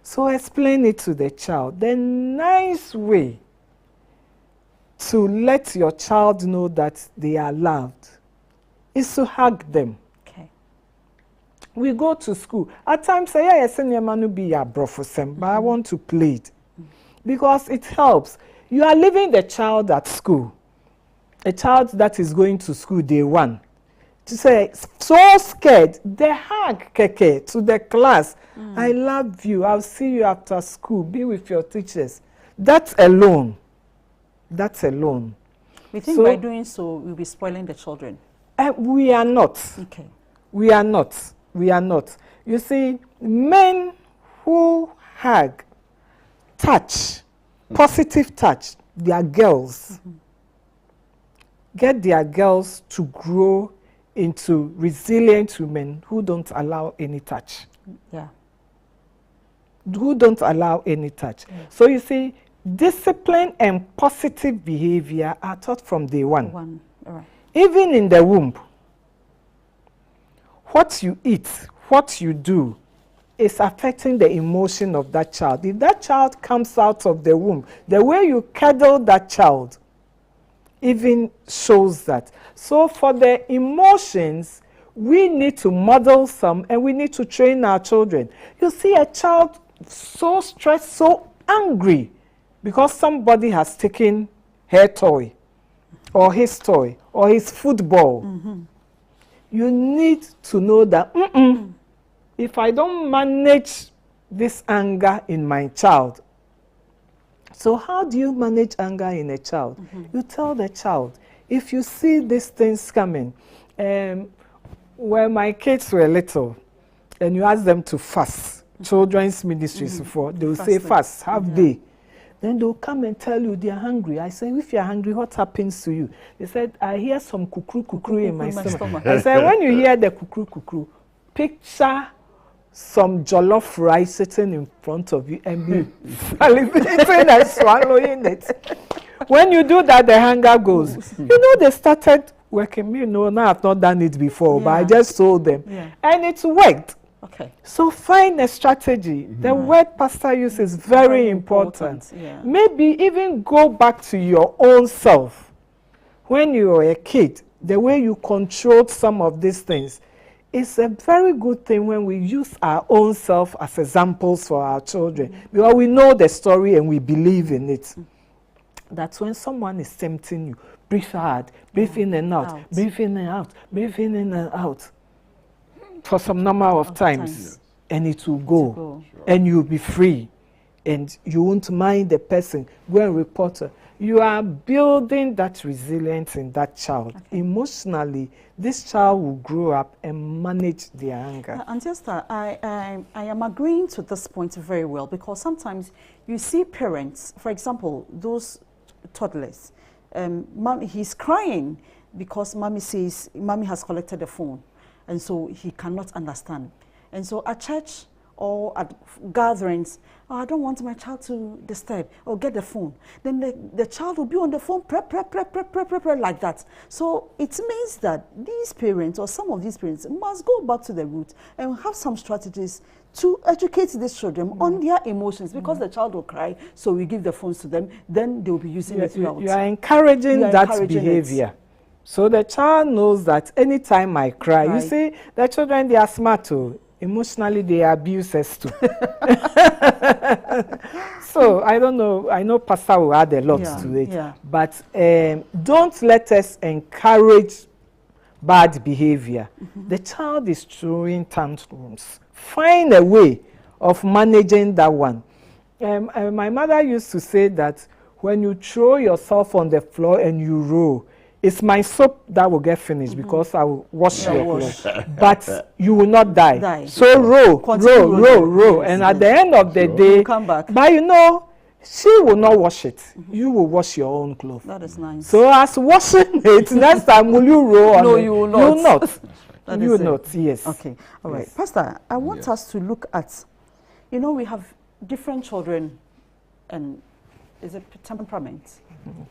Speaker 7: So explain it to the child. The nice way to let your child know that they are loved is to hug them.
Speaker 2: Okay.
Speaker 7: We go to school. At times, I say, be a but I want to play it. Because it helps. You are leaving the child at school. A child that is going to school day one. To say, so scared, they hug Keke to the class. I love you. I'll see you after school. Be with your teachers. That alone.
Speaker 2: We think by doing so, we'll be spoiling the children.
Speaker 7: We are not.
Speaker 2: Okay.
Speaker 7: We are not. You see, men who hug, touch, positive touch, their girls, get their girls to grow into resilient women who don't allow any touch.
Speaker 2: Yeah.
Speaker 7: Who don't allow any touch. So you see, discipline and positive behavior are taught from day one.
Speaker 2: All right.
Speaker 7: Even in the womb, what you eat, what you do, is affecting the emotion of that child. If that child comes out of the womb, the way you cuddle that child even shows that. So for the emotions, we need to model some, and we need to train our children. You see a child so stressed, so angry, because somebody has taken her toy, or his toy, or his football. You need to know that if I don't manage this anger in my child. So how do you manage anger in a child? You tell the child, if you see these things coming, when my kids were little, and you ask them to fast, children's ministries before, they will say fast, half day. Then they'll come and tell you they are hungry. I say, if you're hungry, what happens to you? They said, I hear some kukru in my stomach. I said, when you hear the kukru, picture some jollof rice sitting in front of you and be salivating and swallowing it. When you do that, the hunger goes. You know, they started working. You know, now I've not done it before, but I just told them. And it worked.
Speaker 2: Okay.
Speaker 7: So find a strategy. The word pastor uses is very important. Maybe even go back to your own self. When you were a kid, the way you controlled some of these things. It's a very good thing when we use our own self as examples for our children, because we know the story and we believe in it. That when someone is tempting you, breathe hard, breathe in and out, breathe in and out, breathe in and out for some number of times, and it will go, and you'll be free, and you won't mind the person. Go and report her. You are building that resilience in that child. Emotionally, this child will grow up and manage their anger.
Speaker 2: And just I am agreeing to this point very well, because sometimes you see parents, for example, those toddlers, he's crying because mommy says mommy has collected the phone, and so he cannot understand. And so at church or at gatherings, oh, I don't want my child to disturb, or get the phone. Then the child will be on the phone, prep, like that. So it means that these parents, or some of these parents, must go back to the root and have some strategies to educate these children on their emotions, because the child will cry, so we give the phones to them, then they will be using it throughout.
Speaker 7: You are encouraging that behavior. So the child knows that anytime I cry, you see, the children, they are smart too. Emotionally, they abuse us too. So I don't know. I know Pastor will add a lot to it. But don't let us encourage bad behavior. The child is throwing tantrums. Find a way of managing that one. My mother used to say that when you throw yourself on the floor and you roll, it's my soap that will get finished, because I will wash your clothes. But you will not die. So roll. And at the end of the day, come back. But you know, she will not wash it. You will wash your own clothes.
Speaker 2: That is nice.
Speaker 7: So as washing it, next time will you roll on it?
Speaker 2: No, you will not.
Speaker 7: You will not. You will not, yes.
Speaker 2: Okay, all right. Pastor, I want us to look at, you know, we have different children, and is it temperament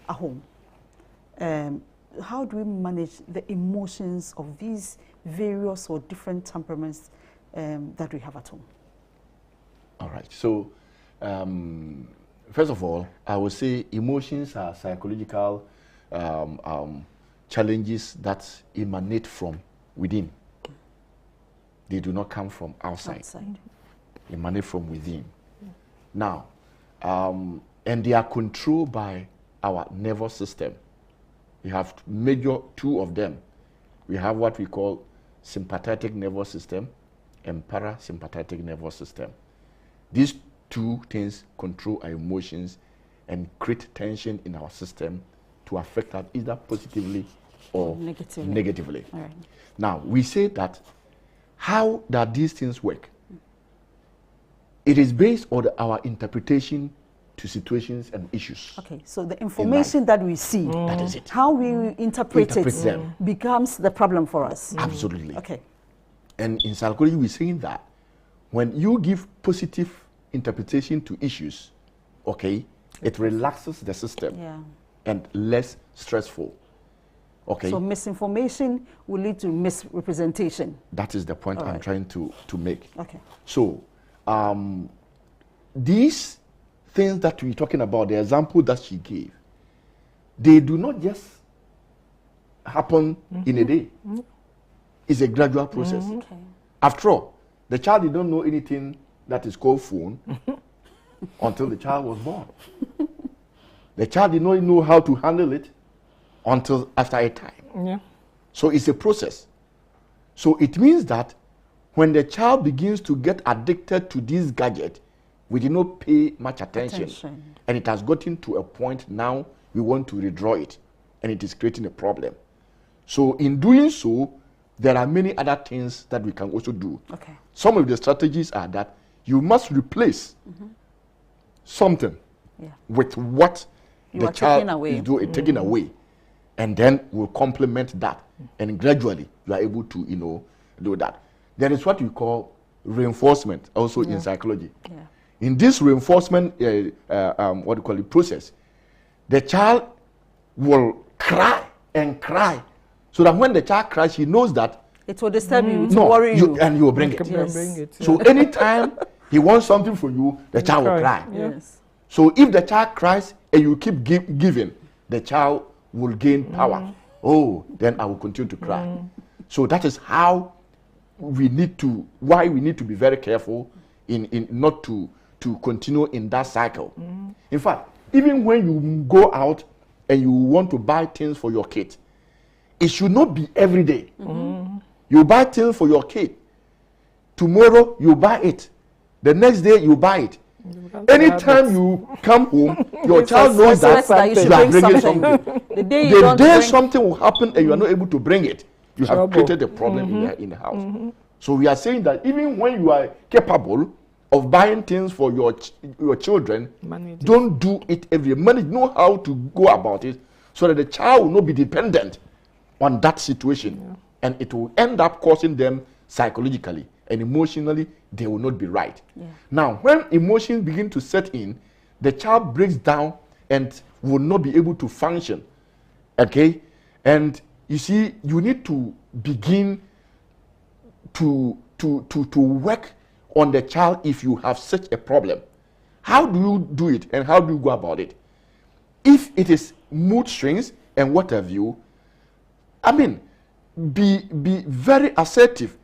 Speaker 2: at home? How do we manage the emotions of these various or different temperaments that we have at home?
Speaker 8: All right. So, first of all, I would say emotions are psychological challenges that emanate from within. They do not come from outside. They emanate from within. Now, and they are controlled by our nervous system. We have major two of them. We have what we call sympathetic nervous system and parasympathetic nervous system. These two things control our emotions and create tension in our system to affect us either positively or negatively.
Speaker 2: All right.
Speaker 8: Now, we say that how do these things work? It is based on our interpretation to situations and issues.
Speaker 2: Okay, so the information that we see,
Speaker 8: that is it.
Speaker 2: How we interpret it becomes the problem for us.
Speaker 8: Absolutely.
Speaker 2: Okay.
Speaker 8: And in psychology, we're saying that when you give positive interpretation to issues, okay, it relaxes the system and less stressful. Okay.
Speaker 2: So misinformation will lead to misrepresentation.
Speaker 8: That is the point I'm trying to make.
Speaker 2: Okay.
Speaker 8: So these things that we're talking about, the example that she gave, they do not just happen in a day. It's a gradual process. After all, the child did not know anything that is called phone until the child was born. The child did not know how to handle it until after a time. So it's a process. So it means that when the child begins to get addicted to this gadget, we did not pay much attention. And it has gotten to a point now we want to redraw it, and it is creating a problem. So in doing so, there are many other things that we can also do. Some of the strategies are that you must replace something with what the child is doing, taking away, and then we'll complement that, and gradually you are able to, do that. There is what we call reinforcement also in psychology. In this reinforcement, process, the child will cry and cry, so that when the child cries, he knows that
Speaker 2: it will disturb you, it will worry you,
Speaker 8: and you will bring it. So anytime he wants something from you, the child will cry. So if the child cries and you keep giving, the child will gain power. Oh, then I will continue to cry. So that is how we need to, why we need to be very careful in not to continue in that cycle. In fact, even when you go out and you want to buy things for your kid, it should not be every day. You buy things for your kid. Tomorrow you buy it. The next day you buy it. Anytime you come home, your child knows that you are bringing something. The day something will happen and you are not able to bring it, you have created a problem in the house. So we are saying that even when you are capable of buying things for your children, don't do it every day. Know how to go about it so that the child will not be dependent on that situation, and it will end up causing them psychologically and emotionally they will not be right. Now, when emotions begin to set in, the child breaks down and will not be able to function. Okay, and you see, you need to begin to work on the child if you have such a problem. How do you do it and how do you go about it? If it is mood swings and what have you, I mean, be very assertive.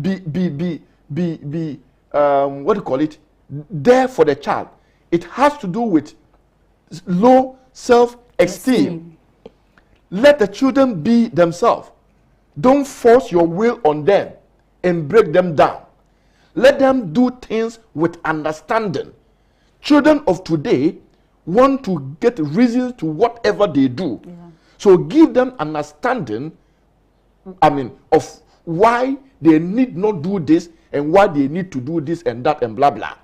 Speaker 8: Be what do you call it? There for the child. It has to do with low self-esteem. Let the children be themselves. Don't force your will on them and break them down. Let them do things with understanding. Children of today want to get reasons to whatever they do. So give them understanding, of why they need not do this and why they need to do this and that and blah blah.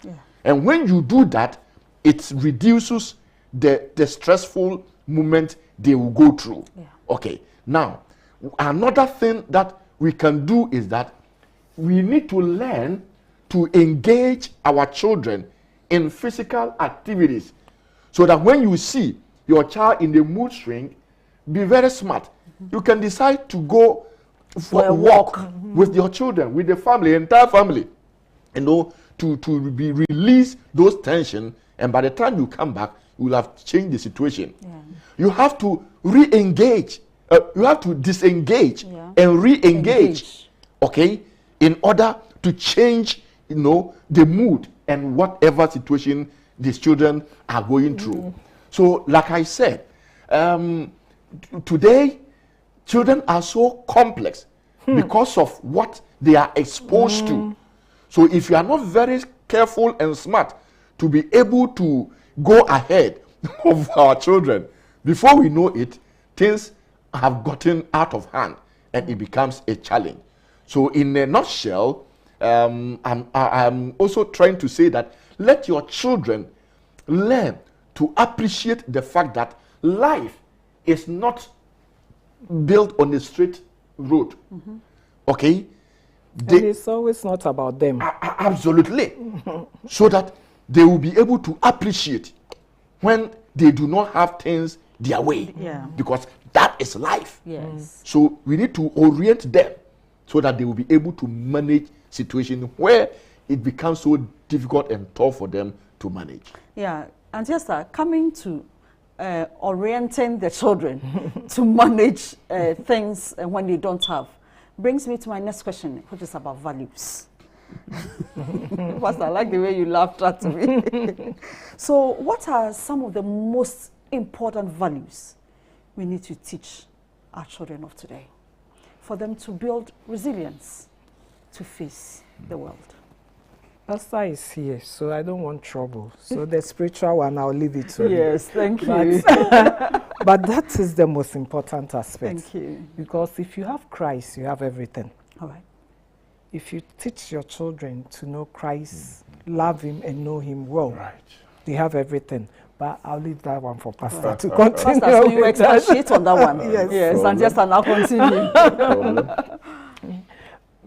Speaker 8: And when you do that, it reduces the stressful moment they will go through. Okay, now another thing that we can do is that we need to learn to engage our children in physical activities, so that when you see your child in the mood swing, be very smart. You can decide to go for a walk with your children, with the family, entire family, to release those tension, and by the time you come back, you will have changed the situation. You have to re-engage. You have to disengage and re-engage, okay, in order to change, the mood and whatever situation these children are going through. So, like I said, today, children are so complex because of what they are exposed to. So, if you are not very careful and smart to be able to go ahead of our children, before we know it, things have gotten out of hand and it becomes a challenge. So, in a nutshell, I'm also trying to say that let your children learn to appreciate the fact that life is not built on a straight road. Okay?
Speaker 7: And it's always not about them.
Speaker 8: Absolutely. So that they will be able to appreciate when they do not have things their way. Because that is life. So we need to orient them so that they will be able to manage situations where it becomes so difficult and tough for them to manage.
Speaker 2: And just coming to orienting the children to manage things when they don't have, brings me to my next question, which is about values. Pastor, I like the way you laughed at me. So what are some of the most important values we need to teach our children of today for them to build resilience to face the world?
Speaker 7: Pastor is here, so I don't want trouble. So the spiritual one, I'll leave it to him.
Speaker 2: Yes, thank you.
Speaker 7: But that is the most important aspect.
Speaker 2: Thank you.
Speaker 7: Because if you have Christ, you have everything.
Speaker 2: All right.
Speaker 7: If you teach your children to know Christ, love him and know him well, they have everything. But I'll leave that one for Pastor to continue.
Speaker 2: Pastor, so you expatiate on that one. Yes, and just and I'll continue.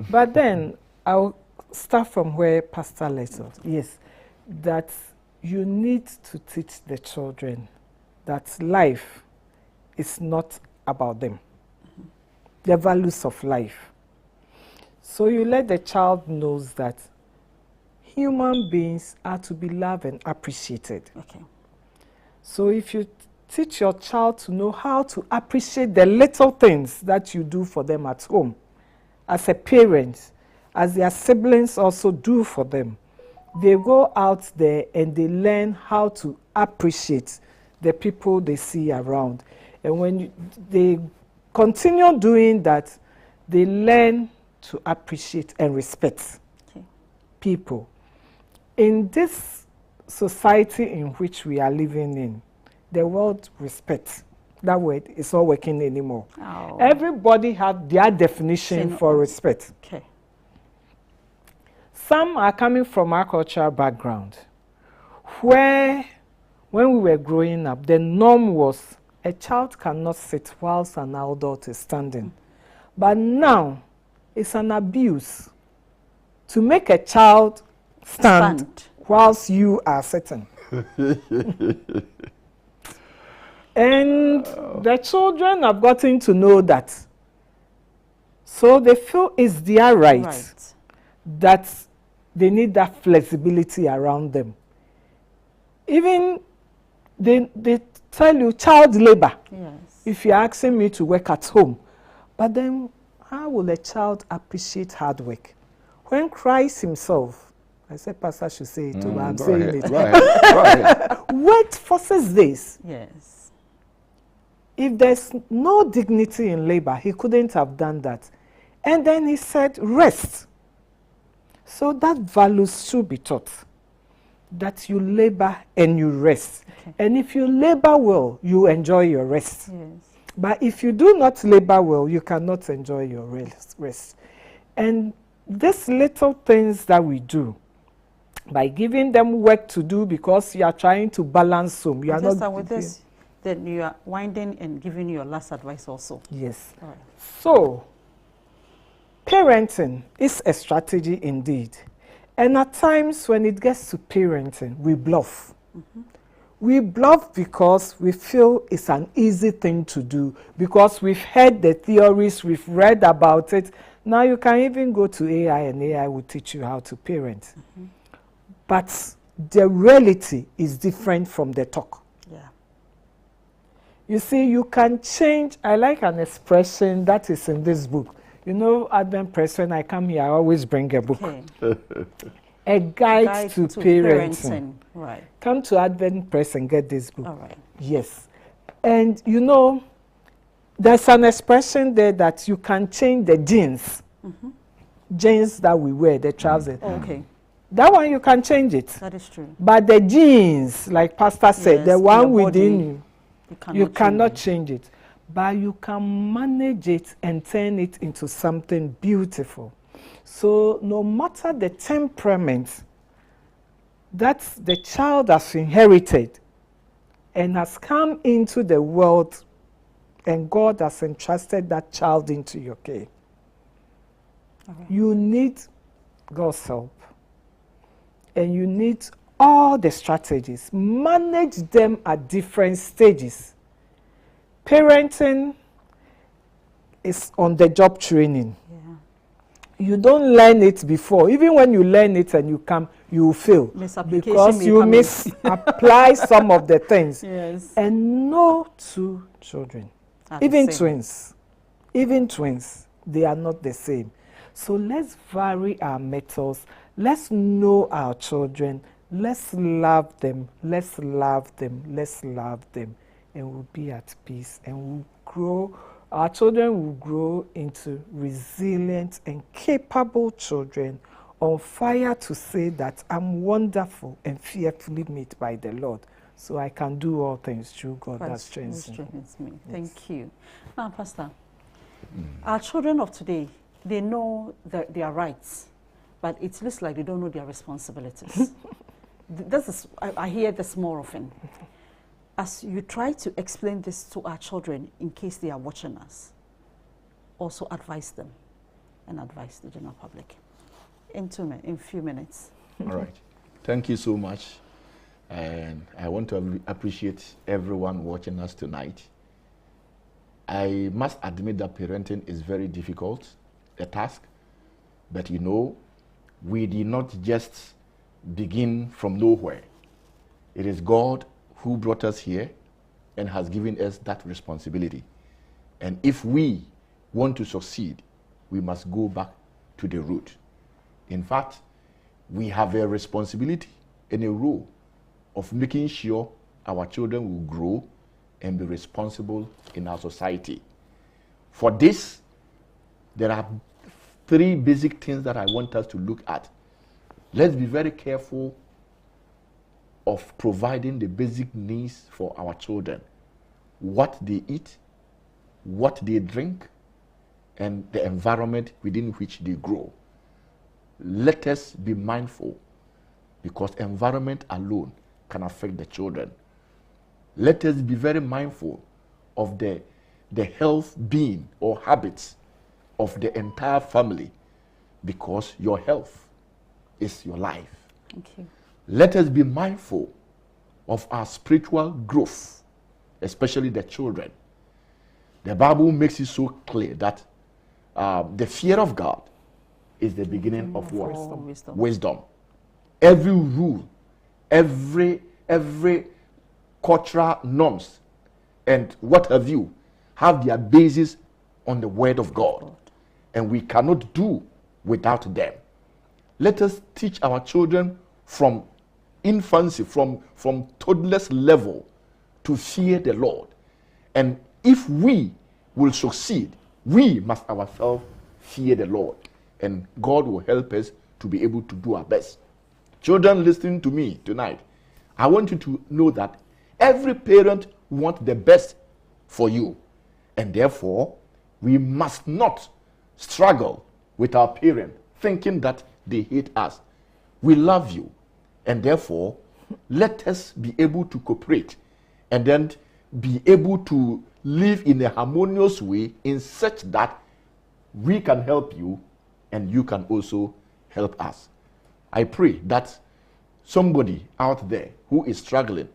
Speaker 7: But then I'll start from where Pastor left off. Yes, that you need to teach the children that life is not about them. The values of life. So you let the child know that human beings are to be loved and appreciated.
Speaker 2: Okay.
Speaker 7: So if you teach your child to know how to appreciate the little things that you do for them at home, as a parent, as their siblings also do for them, they go out there and they learn how to appreciate the people they see around. And when they continue doing that, they learn to appreciate and respect people. In this society in which we are living in, the word respect, that word is not working anymore.
Speaker 2: Oh.
Speaker 7: Everybody has their definition for respect.
Speaker 2: Okay.
Speaker 7: Some are coming from our cultural background, where when we were growing up, the norm was a child cannot sit whilst an adult is standing. But now, it's an abuse to make a child stand. Whilst you are sitting. And the children have gotten to know that. So they feel it's their right. That they need that flexibility around them. Even they tell you child labor.
Speaker 2: Yes.
Speaker 7: If you're asking me to work at home. But then how will a child appreciate hard work? When Christ himself, I said Pastor should say it too, but I'm saying it.
Speaker 8: Go ahead.
Speaker 7: What forces this?
Speaker 2: Yes.
Speaker 7: If there's no dignity in labor, he couldn't have done that. And then he said, rest. So that values should be taught. That you labor and you rest. Okay. And if you labor well, you enjoy your rest.
Speaker 2: Yes.
Speaker 7: But if you do not labor well, you cannot enjoy your rest. And these little things that we do, by giving them work to do because you are trying to balance them. You are not
Speaker 2: with this, then you are winding and giving your last advice also.
Speaker 7: Yes.
Speaker 2: All right.
Speaker 7: So, parenting is a strategy indeed. And at times when it gets to parenting, we bluff. We bluff because we feel it's an easy thing to do, because we've heard the theories, we've read about it. Now you can even go to AI and AI will teach you how to parent. But the reality is different from the talk.
Speaker 2: Yeah.
Speaker 7: You see, you can change. I like an expression that is in this book. You know, Advent Press, when I come here, I always bring a book.
Speaker 2: Okay.
Speaker 7: A guide to parenting.
Speaker 2: Right.
Speaker 7: Come to Advent Press and get this book.
Speaker 2: All right.
Speaker 7: Yes. And you know, there's an expression there that you can change the jeans. Jeans that we wear, the trousers.
Speaker 2: Okay.
Speaker 7: That one you can change it.
Speaker 2: That is true.
Speaker 7: But the genes, like Pastor said, the one within you, you cannot change it. But you can manage it and turn it into something beautiful. So no matter the temperament that the child has inherited and has come into the world, and God has entrusted that child into your care, you need God's help. And you need all the strategies. Manage them at different stages. Parenting is on-the-job training. Yeah. You don't learn it before. Even when you learn it and you come, you fail. Because you misapply some of the things.
Speaker 2: Yes.
Speaker 7: And no two children, even twins, they are not the same. So let's vary our methods. Let's know our children. Let's love them. Let's love them. Let's love them. And we'll be at peace. And we'll grow. Our children will grow into resilient and capable children, on fire to say that I'm wonderful and fearfully made by the Lord. So I can do all things through God that strengthens me.
Speaker 2: Thank you. Now, Pastor, our children of today, they know their rights, but it looks like they don't know their responsibilities. I hear this more often. As you try to explain this to our children in case they are watching us, also advise them and advise the general public. In a few minutes.
Speaker 8: All right. Thank you so much. And I want to appreciate everyone watching us tonight. I must admit that parenting is very difficult, a task, but you know, we did not just begin from nowhere. It is God who brought us here and has given us that responsibility. And if we want to succeed, we must go back to the root. In fact, we have a responsibility and a role of making sure our children will grow and be responsible in our society. For this, there are 3 basic things that I want us to look at. Let's be very careful of providing the basic needs for our children. What they eat, what they drink, and the environment within which they grow. Let us be mindful, because environment alone can affect the children. Let us be very mindful of the health being or habits of the entire family, because your health is your life.
Speaker 2: Thank you.
Speaker 8: Let us be mindful of our spiritual growth, especially the children. The Bible makes it so clear that the fear of God is the beginning of what? Wisdom. Every rule, every cultural norms, and what have you, have their basis on the Word of God. And we cannot do without them. Let us teach our children from infancy, from toddler's level, to fear the Lord. And if we will succeed, we must ourselves fear the Lord. And God will help us to be able to do our best. Children listening to me tonight, I want you to know that every parent wants the best for you. And therefore, we must not struggle with our parents, thinking that they hate us. We love you. And therefore, let us be able to cooperate and then be able to live in a harmonious way, in such that we can help you and you can also help us. I pray that somebody out there who is struggling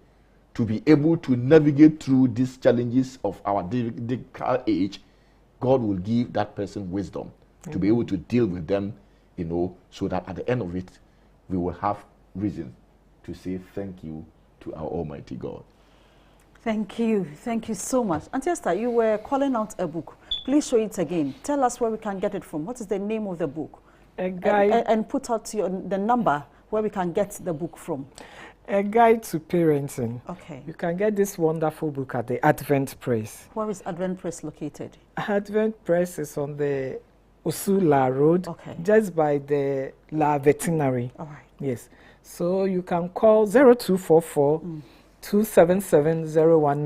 Speaker 8: to be able to navigate through these challenges of our digital age, God will give that person wisdom to be able to deal with them, so that at the end of it, we will have reason to say thank you to our Almighty God.
Speaker 2: Thank you. Thank you so much. Auntie Esther, you were calling out a book. Please show it again. Tell us where we can get it from. What is the name of the book?
Speaker 7: A guide.
Speaker 2: And put out the number where we can get the book from.
Speaker 7: A Guide to Parenting.
Speaker 2: Okay.
Speaker 7: You can get this wonderful book at the Advent Press.
Speaker 2: Where is Advent Press located?
Speaker 7: Advent Press is on the Osula Road, just by the La Veterinary.
Speaker 2: All right.
Speaker 7: Yes. So you can call 0244 277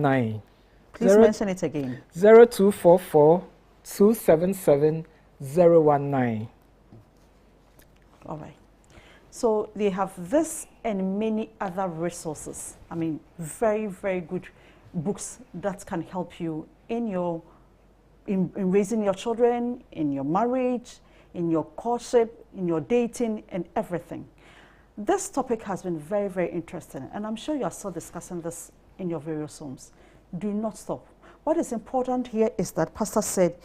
Speaker 7: 019.
Speaker 2: Please mention it again.
Speaker 7: 0244 277 019.
Speaker 2: All right. So they have this and many other resources. I mean, very, very good books that can help you in raising your children, in your marriage, in your courtship, in your dating, and everything. This topic has been very, very interesting, and I'm sure you are still discussing this in your various homes. Do not stop. What is important here is that Pastor said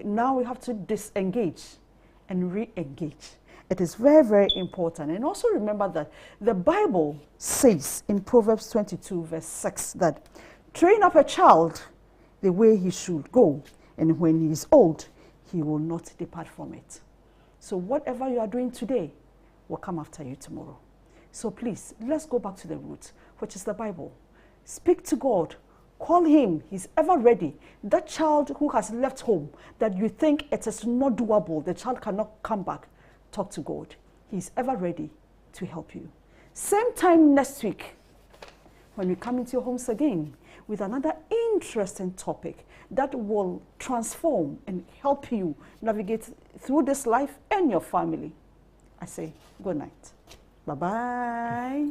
Speaker 2: now we have to disengage and re-engage. It is very, very important. And also remember that the Bible says in Proverbs 22 verse 6 that train up a child the way he should go, and when he is old, he will not depart from it. So whatever you are doing today will come after you tomorrow. So please, let's go back to the root, which is the Bible. Speak to God. Call him. He's ever ready. That child who has left home, that you think it is not doable, the child cannot come back, talk to God. He's ever ready to help you. Same time next week, when we come into your homes again with another interesting topic that will transform and help you navigate through this life and your family. I say good night. Bye-bye.